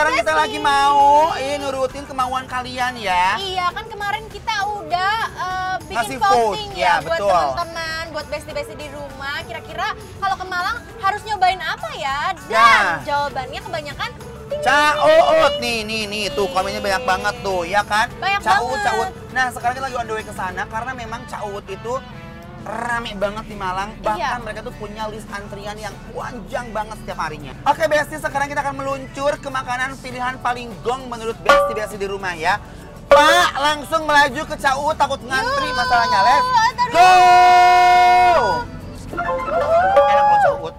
sekarang kita lagi mau nurutin kemauan kalian ya. Iya, kan kemarin kita udah bikin Ngasih voting vote, ya, ya, buat betul. teman-teman, buat besti-besti di rumah. Kira-kira kalau ke Malang harus nyobain apa ya? Dan Nah. jawabannya kebanyakan Caut, nih, tuh komennya banyak banget tuh, ya kan? Banyak Caut. banget. Nah, sekarang kita lagi on the way ke sana karena memang Caut itu rame banget di Malang. Bahkan Iya. mereka tuh punya list antrian yang panjang banget setiap harinya. Oke, Besti, sekarang kita akan meluncur ke makanan pilihan paling gong menurut Besti-Besti di rumah ya. Pak, langsung melaju ke Caut, takut ngantri masalahnya. Let's go! Enak loh Caut.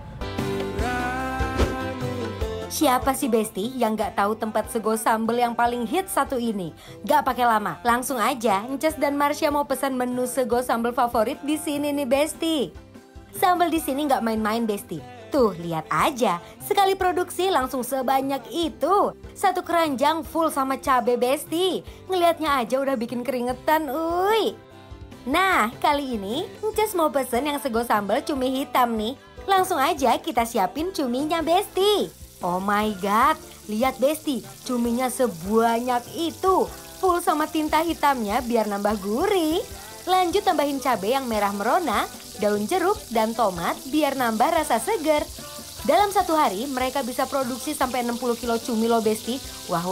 Siapa sih Besti yang gak tahu tempat sego sambal yang paling hits satu ini? Gak pakai lama, langsung aja Ences dan Marsha mau pesan menu sego sambal favorit di sini nih Besti. Sambal di sini gak main-main Besti. Tuh lihat aja, sekali produksi langsung sebanyak itu. Satu keranjang full sama cabe Besti. Ngelihatnya aja udah bikin keringetan, uy. Nah, kali ini Ences mau pesen yang sego sambal cumi hitam nih. Langsung aja kita siapin cuminya Besti. Oh my god, lihat Besti, cuminya sebanyak itu. Full sama tinta hitamnya biar nambah gurih. Lanjut tambahin cabai yang merah merona, daun jeruk, dan tomat biar nambah rasa seger. Dalam satu hari mereka bisa produksi sampai 60 kilo cumi loh Besti. Wah,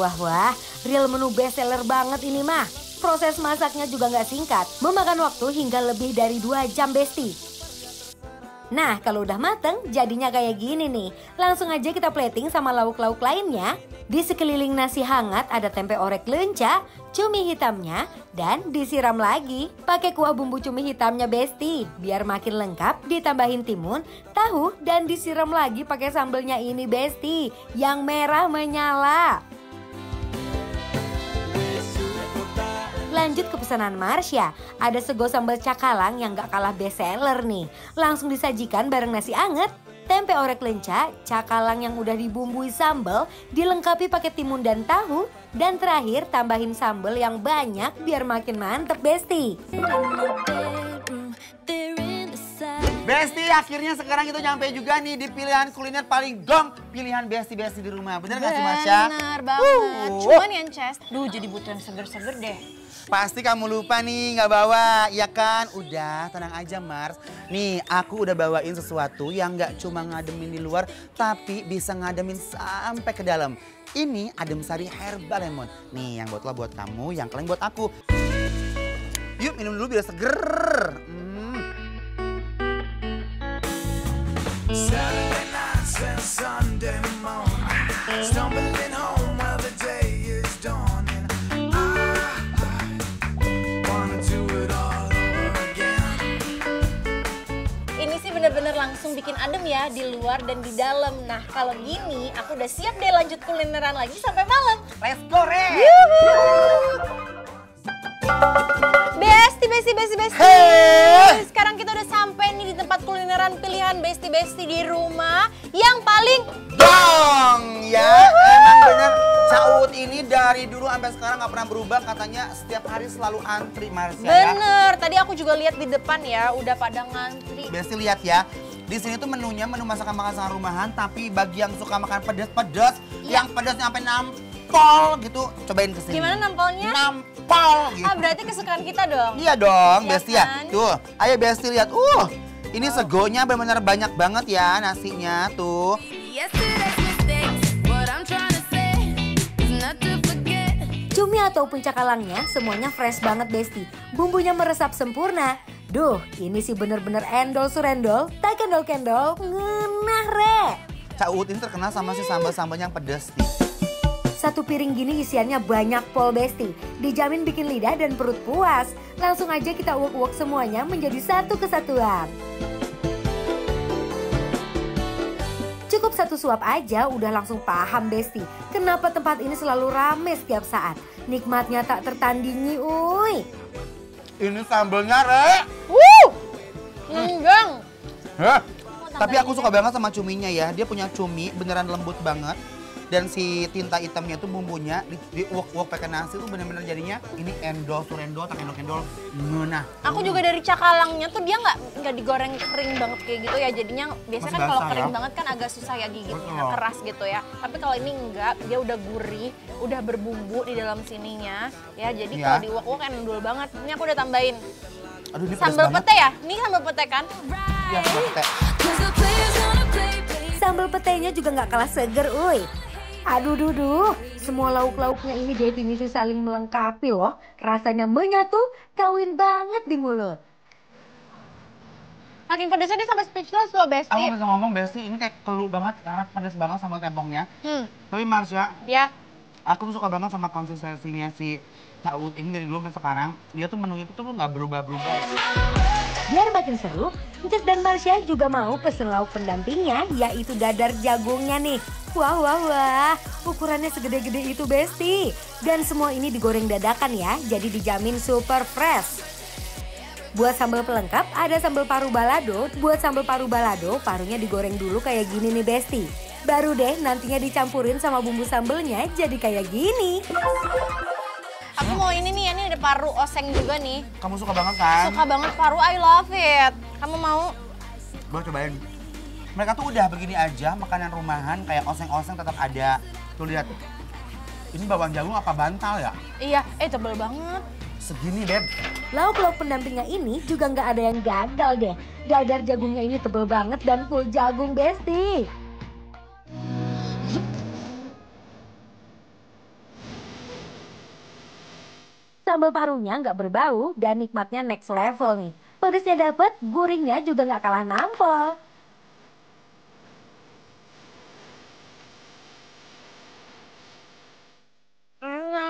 real menu best seller banget ini mah. Proses masaknya juga nggak singkat, memakan waktu hingga lebih dari 2 jam Besti. Nah, kalau udah mateng, jadinya kayak gini nih. Langsung aja kita plating sama lauk-lauk lainnya. Di sekeliling nasi hangat ada tempe orek lenca, cumi hitamnya, dan disiram lagi. Pakai kuah bumbu cumi hitamnya Besti. Biar makin lengkap, ditambahin timun, tahu, dan disiram lagi pakai sambelnya ini Besti. Yang merah menyala. Lanjut ke pesanan Marsha, ada sego sambal cakalang yang gak kalah best seller nih. Langsung disajikan bareng nasi anget, tempe orek lenca, cakalang yang udah dibumbui sambal, dilengkapi pakai timun dan tahu, dan terakhir tambahin sambal yang banyak biar makin mantep Besti. Besti, akhirnya sekarang kita nyampe juga nih di pilihan kuliner paling gong. Pilihan Besti-Besti di rumah. Bener gak sih Marsha? bener banget. Cuman ya Ences, jadi butuh yang seger-seger deh. Pasti kamu lupa nih nggak bawa, ya kan? Udah, tenang aja Mars. Nih, aku udah bawain sesuatu yang nggak cuma ngademin di luar, tapi bisa ngademin sampai ke dalam. Ini adem sari herbal lemon. Nih, yang buat lo buat kamu, yang kalian buat aku. Yuk minum dulu biar seger. Saturday nights and Sunday morning, stumbling home while the day is dawning. Ini sih bener-bener langsung bikin adem ya di luar dan di dalam. Nah kalau gini aku udah siap deh lanjut kulineran lagi sampai malam. Let's go, Re! Besti. Hey! Sekarang kita udah sampai nih di tempat kulineran pilihan Besti di rumah yang paling Dong! Ya, emang bener. Caut ini dari dulu sampai sekarang nggak pernah berubah. Katanya setiap hari selalu antri, Marsha ya. bener. Tadi aku juga lihat di depan ya, udah pada ngantri. Besti lihat ya. Di sini tuh menunya menu masakan-masakan rumahan, tapi bagi yang suka makan pedas-pedas, yang pedasnya sampai nampol gitu, cobain kesini. Gimana nampolnya? Nampol gitu. Ah berarti kesukaan kita dong. Iya dong, Iya Besti ya. kan? Tuh, ayo Besti lihat. Ini segonya benar-benar banyak banget ya nasinya tuh. Cumi ataupun cakalangnya semuanya fresh banget Besti. Bumbunya meresap sempurna. Duh, ini sih bener-bener endol surendol, tak kendol-kendol, ngenah Re. Caut ini terkenal sama si sambal-sambal yang pedas nih. Satu piring gini isiannya banyak pol Besti. Dijamin bikin lidah dan perut puas. Langsung aja kita uak-uak semuanya menjadi satu kesatuan. Cukup satu suap aja udah langsung paham Besti. Kenapa tempat ini selalu rame setiap saat. Nikmatnya tak tertandingi, uy. Ini sambalnya, Re. Enggak. Hah? Tapi aku suka banget sama cuminya ya. Dia punya cumi beneran lembut banget. Dan si tinta hitamnya tuh bumbunya di uak-uak pakai nasi tuh bener-bener jadinya ini endol, surendol, tak endol-endol ngenah. Aku juga dari cakalangnya tuh dia nggak digoreng kering banget kayak gitu ya. Jadinya biasanya kan kalau kering banget kan agak susah ya gigitnya, keras gitu ya. Tapi kalau ini enggak, dia udah gurih, udah berbumbu di dalam sininya. Ya jadi kalau di uak-uak endol banget. Ini aku udah tambahin Aduh, ini sambal pete ya? Ini sambal pete kan? Iya, sambal pete. Sambal petenya juga nggak kalah seger, uy. Aduh duduh, semua lauk-lauknya ini definisi saling melengkapi loh. Rasanya menyatu, kawin banget di mulut. Makin pedesnya dia sampai speechless loh, Besti. Aku bisa ngomong, Besti, ini kayak keluh banget karena pedas banget sama tempongnya. Tapi Marsha, Ya. aku tuh suka banget sama konsistensinya si Cawut ini dari dulu sampai sekarang. Dia tuh menunya itu tuh nggak berubah-berubah. Biar makin seru, Ncet dan Marsha juga mau pesen lauk pendampingnya, yaitu dadar jagungnya nih. Wah, ukurannya segede-gede itu Besti. Dan semua ini digoreng dadakan ya, jadi dijamin super fresh. Buat sambal pelengkap ada sambal paru balado. Buat sambal paru balado, parunya digoreng dulu kayak gini nih Besti. Baru deh nantinya dicampurin sama bumbu sambelnya jadi kayak gini. Aku mau ini nih, ini ada paru oseng juga nih. Kamu suka banget kan? Suka banget paru, I love it. Kamu mau? Gue cobain. Mereka tuh udah begini aja, makanan rumahan kayak oseng-oseng tetap ada. Tuh lihat. Ini bawang jagung apa bantal ya? Iya, tebel banget. Segini, Beb. Lauk-lauk pendampingnya ini juga nggak ada yang gagal deh. Dadar jagungnya ini tebel banget dan full jagung Besti. Sambal parunya nggak berbau dan nikmatnya next level nih. Pedesnya dapet, gurihnya juga nggak kalah nampol.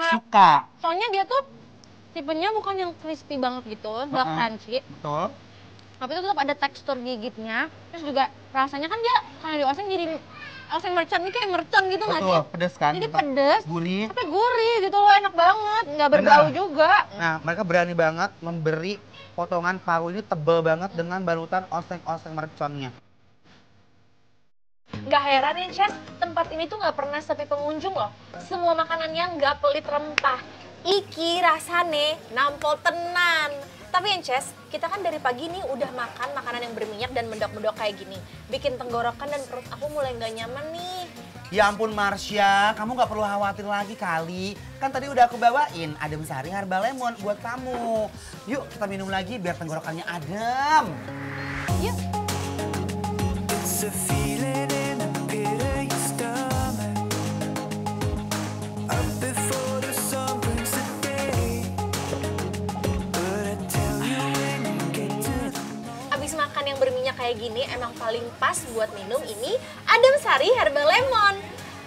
Suka. Soalnya dia tuh tipenya bukan yang crispy banget gitu, nggak crunchy. Betul. Tapi itu tetap ada tekstur gigitnya. Terus juga rasanya kan dia karena di oseng jadi oseng mercon ini kayak mercon gitu nggak sih? Betul, pedes kan? Jadi pedes, Gurih. tapi gurih gitu loh, enak banget, nggak berbau juga. Nah, mereka berani banget memberi potongan paru ini tebel banget dengan balutan oseng-oseng merconnya. Nggak heran ya, Chef, tempat ini tuh nggak pernah sepi pengunjung loh. Semua makanannya nggak pelit rempah. Iki rasane nampol tenan. Tapi Ences, kita kan dari pagi nih udah makan makanan yang berminyak dan mendok-mendok kayak gini. Bikin tenggorokan dan perut aku mulai nggak nyaman nih. Ya ampun Marsha, kamu nggak perlu khawatir lagi kali. Kan tadi udah aku bawain adem sari herbal lemon buat kamu. Yuk kita minum lagi biar tenggorokannya adem. Yuk. Makan yang berminyak kayak gini emang paling pas buat minum ini adem sari herbal lemon.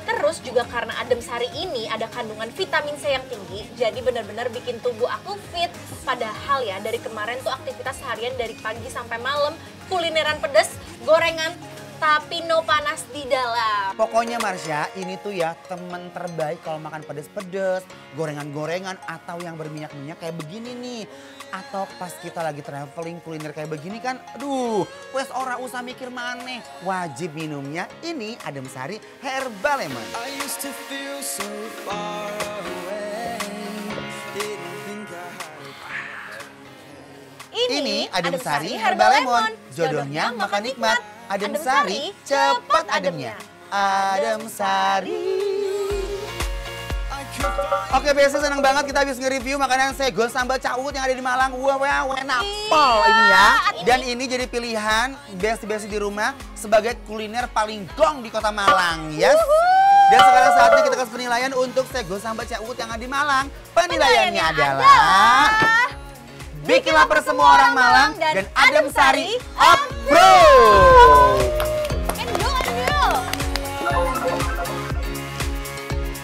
Terus juga karena adem sari ini ada kandungan vitamin C yang tinggi, jadi benar-benar bikin tubuh aku fit. Padahal ya dari kemarin tuh aktivitas harian dari pagi sampai malam, kulineran pedas, gorengan, tapi no panas di dalam. Pokoknya Marsha, ini tuh ya temen terbaik kalau makan pedes-pedes, gorengan-gorengan atau yang berminyak-minyak kayak begini nih. Atau pas kita lagi traveling kuliner kayak begini kan, aduh, wes ora usah mikir maneh. Wajib minumnya ini adem sari herbal lemon. Ini adem sari herbal lemon, jodohnya makan nikmat. Adem sari, cepat ademnya. Adem sari. Oke, biasa senang banget kita habis nge-review makanan sego sambal cawut yang ada di Malang. Wah, enak pol ini ya. Dan ini jadi pilihan besti-besti di rumah sebagai kuliner paling gong di kota Malang, yes. Dan sekarang saatnya kita kasih penilaian untuk sego sambal cawut yang ada di Malang. Penilaiannya adalah bikin lapar semua orang Malang dan adem sari approve.